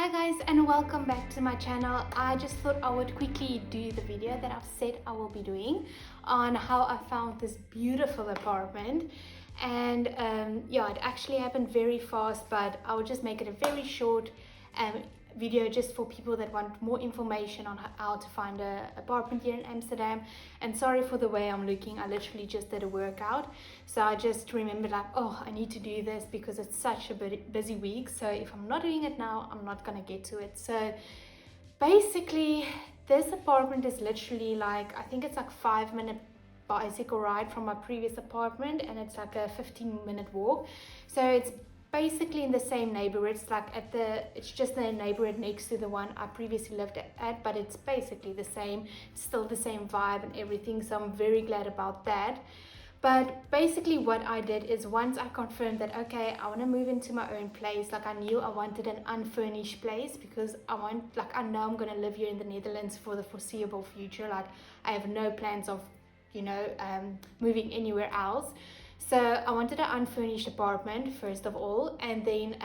Hi guys, and welcome back to my channel. I just thought I would quickly do the video that I've said I will be doing on how I found this beautiful apartment. And yeah, it actually happened very fast, but I will just make it a very short video just for people that want more information on how to find an apartment here in Amsterdam. And sorry for the way I'm looking, I literally just did a workout, so I just remembered like, oh, I need to do this because it's such a busy week, so if I'm not doing it now, I'm not gonna get to it. So basically this apartment is literally like, I think it's like 5-minute bicycle ride from my previous apartment, and it's like a 15-minute walk. So it's basically in the same neighborhood. It's like it's just the neighborhood next to the one I previously lived at, but it's basically the same. It's still the same vibe and everything, so I'm very glad about that. But basically what I did is, once I confirmed that, okay, I want to move into my own place, like I knew I wanted an unfurnished place because I know I'm going to live here in the Netherlands for the foreseeable future. Like I have no plans of, moving anywhere else. So I wanted an unfurnished apartment first of all, and then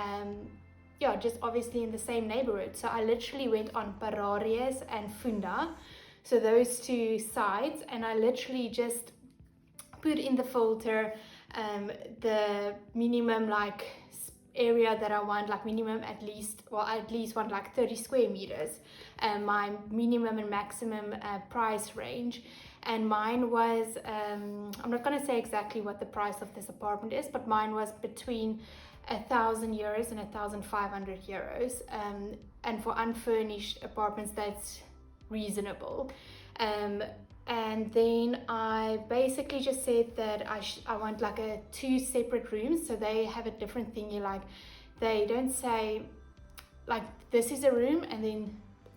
just obviously in the same neighborhood. So I literally went on Pararius and Funda, so those two sites, and I literally just put in the filter the minimum area that I want, like minimum at least want like 30 square meters, my minimum and maximum price range. And mine was, I'm not going to say exactly what the price of this apartment is, but mine was between €1,000 and €1,500. And for unfurnished apartments, that's reasonable. And then I basically just said that I want like two separate rooms, so they have a different thingy. Like they don't say like this is a room and then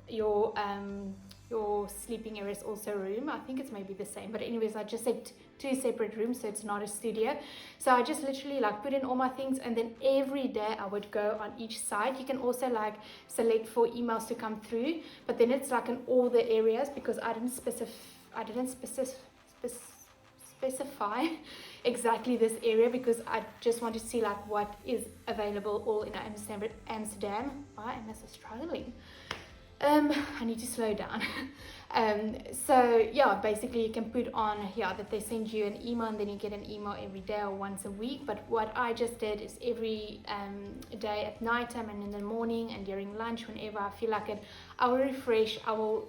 your sleeping area is also a room. I think it's maybe the same, but anyways, I just said two separate rooms, so it's not a studio. So I just literally like put in all my things, and then every day I would go on each side. You can also like select for emails to come through, but then it's like in all the areas, because I didn't specify exactly this area, because I just want to see like what is available all in Amsterdam. Why am I so struggling? I need to slow down. So yeah, basically you can put on here that they send you an email, and then you get an email every day or once a week. But what I just did is every day at night time and in the morning and during lunch, whenever I feel like it, I will refresh.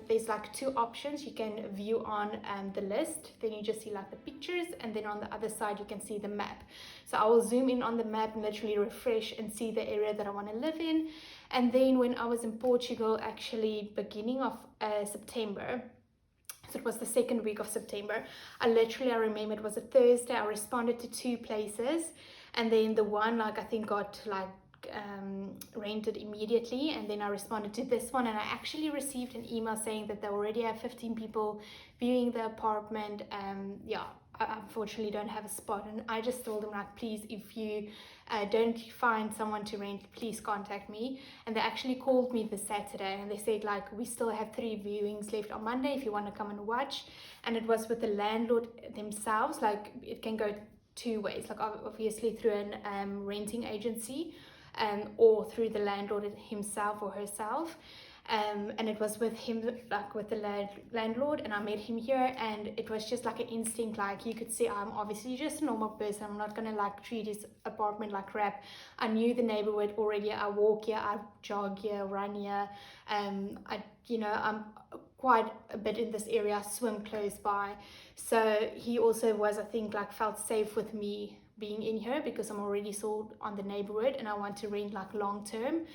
There's like two options you can view on the list. Then you just see like the pictures, and then on the other side you can see the map. So I will zoom in on the map and literally refresh and see the area that I want to live in. And then when I was in Portugal, actually beginning of September, so it was the second week of September, I remember it was a Thursday, I responded to two places, and then the one I think got rented immediately, and then I responded to this one, and I actually received an email saying that they already have 15 people viewing the apartment. I unfortunately don't have a spot, and I just told them like, please, if you don't find someone to rent, please contact me. And they actually called me this Saturday, and they said like, we still have 3 viewings left on Monday if you want to come and watch. And it was with the landlord themselves. Like it can go two ways, like obviously through an renting agency, or through the landlord himself or herself. And it was with him, like with the landlord, and I met him here, and it was just like an instinct. Like you could see I'm obviously just a normal person. I'm not gonna like treat his apartment like crap. I knew the neighborhood already. I walk here, I jog here, run here. I'm quite a bit in this area. I swim close by. So he also was, I think, like felt safe with me being in here, because I'm already sold on the neighborhood and I want to rent like long term.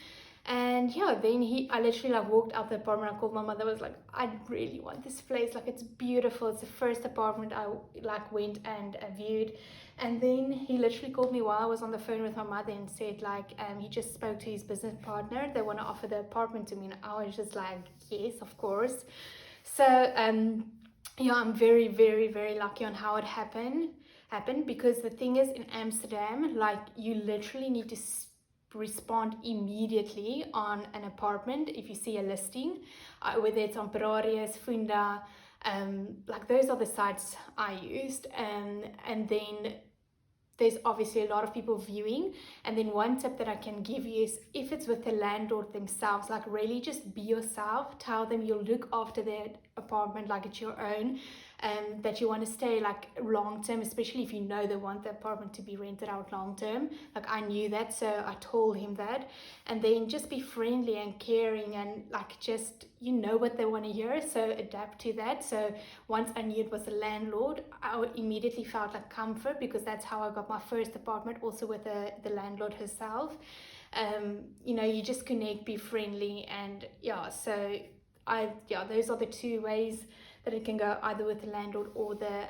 And yeah, then I literally like walked out the apartment. I called my mother. I was like, I really want this place. Like it's beautiful. It's the first apartment I like went and viewed. And then he literally called me while I was on the phone with my mother and said like, he just spoke to his business partner. They want to offer the apartment to me. And I was just like, yes, of course. So yeah, I'm very, very, very lucky on how it happened, because the thing is, in Amsterdam, like you literally need to respond immediately on an apartment if you see a listing, whether it's on Pararius, Funda, like those are the sites I used. And then there's obviously a lot of people viewing. And then one tip that I can give you is, if it's with the landlord themselves, like really just be yourself. Tell them you'll look after their apartment like it's your own, that you want to stay like long term, especially if you know they want the apartment to be rented out long term. Like I knew that, so I told him that. And then just be friendly and caring, and like just, you know what they want to hear, so adapt to that. So once I knew it was the landlord, I immediately felt like comfort, because that's how I got my first apartment, also with the landlord herself. You know, you just connect, be friendly, and yeah, so those are the two ways that it can go, either with the landlord or the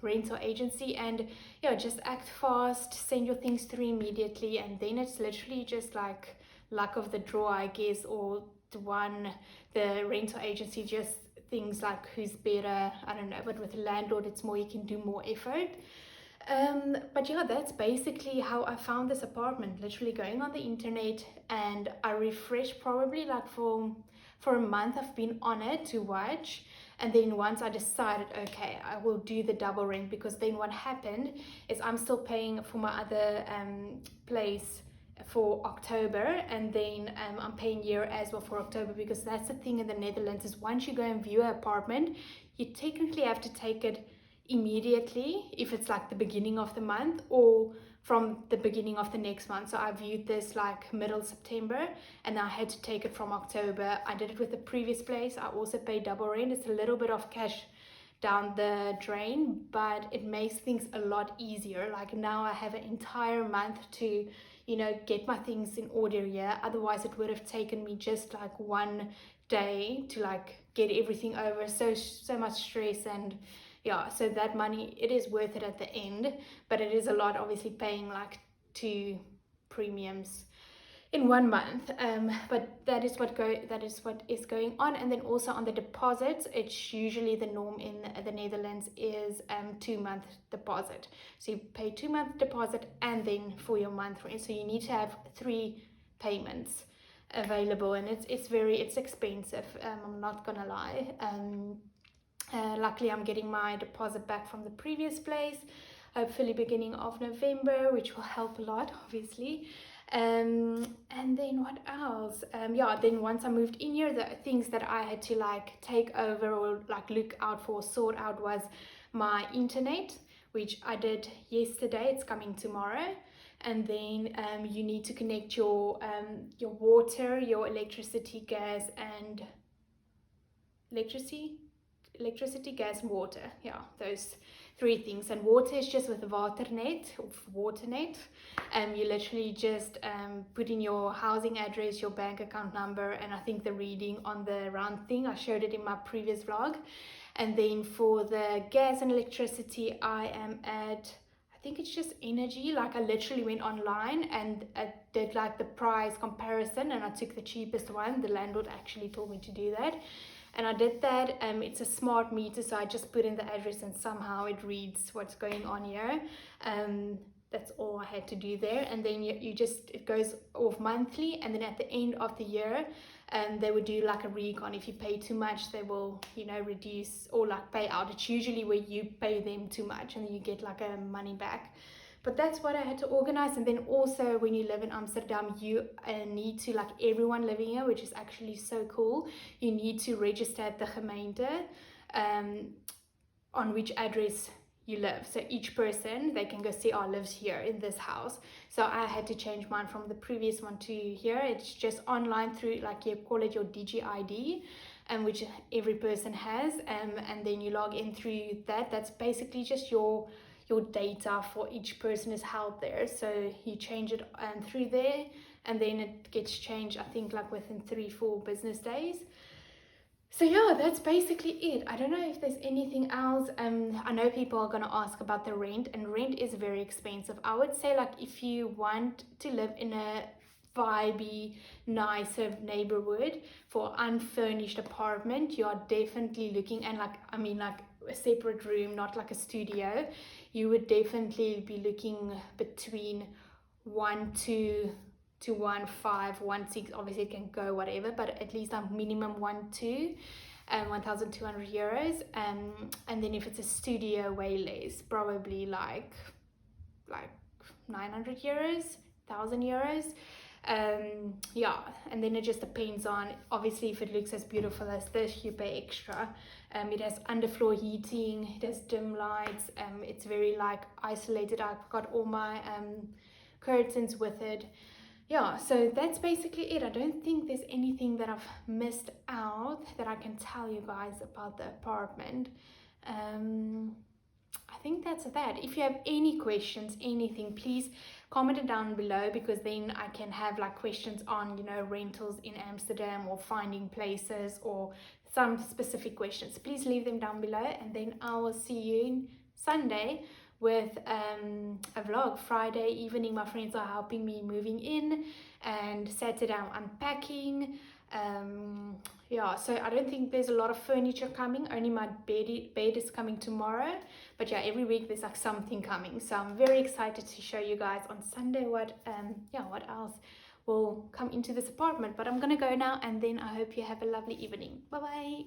rental agency. And yeah, just act fast, send your things through immediately, and then it's literally just like luck of the draw, I guess, or the rental agency just things like who's better, I don't know. But with the landlord, it's more, you can do more effort. But yeah, that's basically how I found this apartment, literally going on the internet. And I refreshed probably like for a month. I've been on it to watch, and then once I decided, okay, I will do the double rent, because then what happened is I'm still paying for my other place for October, and then I'm paying year as well for October, because that's the thing in the Netherlands, is once you go and view an apartment, you technically have to take it immediately if it's like the beginning of the month, or from the beginning of the next month. So I viewed this like middle September, and I had to take it from October. I did it with the previous place. I also paid double rent. It's a little bit of cash down the drain, but it makes things a lot easier. Like now I have an entire month to, you know, get my things in order here. Otherwise it would have taken me just like one day to like get everything over. So much stress. And yeah, so that money, it is worth it at the end, but it is a lot, obviously, paying like 2 premiums in 1 month. But that is what is going on. And then also on the deposits, it's usually the norm in the Netherlands is 2-month deposit. So you pay 2-month deposit, and then for your month rent. So you need to have 3 payments available, and it's expensive. I'm not gonna lie. Luckily, I'm getting my deposit back from the previous place, hopefully beginning of November, which will help a lot, obviously. And then what else? Then once I moved in here, the things that I had to like take over or like look out for, sort out, was my internet, which I did yesterday. It's coming tomorrow. And then you need to connect your water, your electricity, gas, and electricity, gas, and water. Yeah, those 3 things. And water is just with Waternet. You literally just put in your housing address, your bank account number, and I think the reading on the round thing. I showed it in my previous vlog. And then for the gas and electricity, I am at, I think it's just Energy. Like I literally went online and I did like the price comparison, and I took the cheapest one. The landlord actually told me to do that. And I did that. It's a smart meter, so I just put in the address and somehow it reads what's going on here. That's all I had to do there. And then it goes off monthly, and then at the end of the year, they would do like a recon. If you pay too much, they will, you know, reduce or like pay out. It's usually where you pay them too much and then you get like a money back. But that's what I had to organize. And then also when you live in Amsterdam, you need to, like everyone living here, which is actually so cool, you need to register at the gemeente on which address you live. So each person, they can go see, lives here in this house. So I had to change mine from the previous one to here. It's just online through, like, you call it your DigiID, which every person has, and then you log in through that. That's basically just your data for each person is held there. So you change it through there, and then it gets changed, I think, like within 3-4 business days. So yeah, that's basically it. I don't know if there's anything else. I know people are gonna ask about the rent, and rent is very expensive. I would say, like, if you want to live in a vibey, nicer neighborhood for unfurnished apartment, you are definitely looking, and like, I mean, like a separate room, not like a studio, you would definitely be looking between 1.2 to 1.5, 1.6. Obviously it can go whatever, but at least a minimum 1.2 and 1,200 euros. And then if it's a studio, way less, probably like 900 euros, 1000 euros. Yeah, and then it just depends on, obviously, if it looks as beautiful as this, you pay extra. It has underfloor heating, it has dim lights, it's very like isolated. I've got all my curtains with it. Yeah, so that's basically it. I don't think there's anything that I've missed out that I can tell you guys about the apartment. I think that's that. If you have any questions, anything, please comment it down below, because then I can have like questions on, you know, rentals in Amsterdam or finding places or some specific questions. Please leave them down below, and then I will see you Sunday with a vlog. Friday evening my friends are helping me moving in, and Saturday I'm unpacking. Yeah, so I don't think there's a lot of furniture coming, only my bed is coming tomorrow. But yeah, every week there's like something coming, so I'm very excited to show you guys on Sunday what what else will come into this apartment. But I'm gonna go now, and then I hope you have a lovely evening. Bye bye.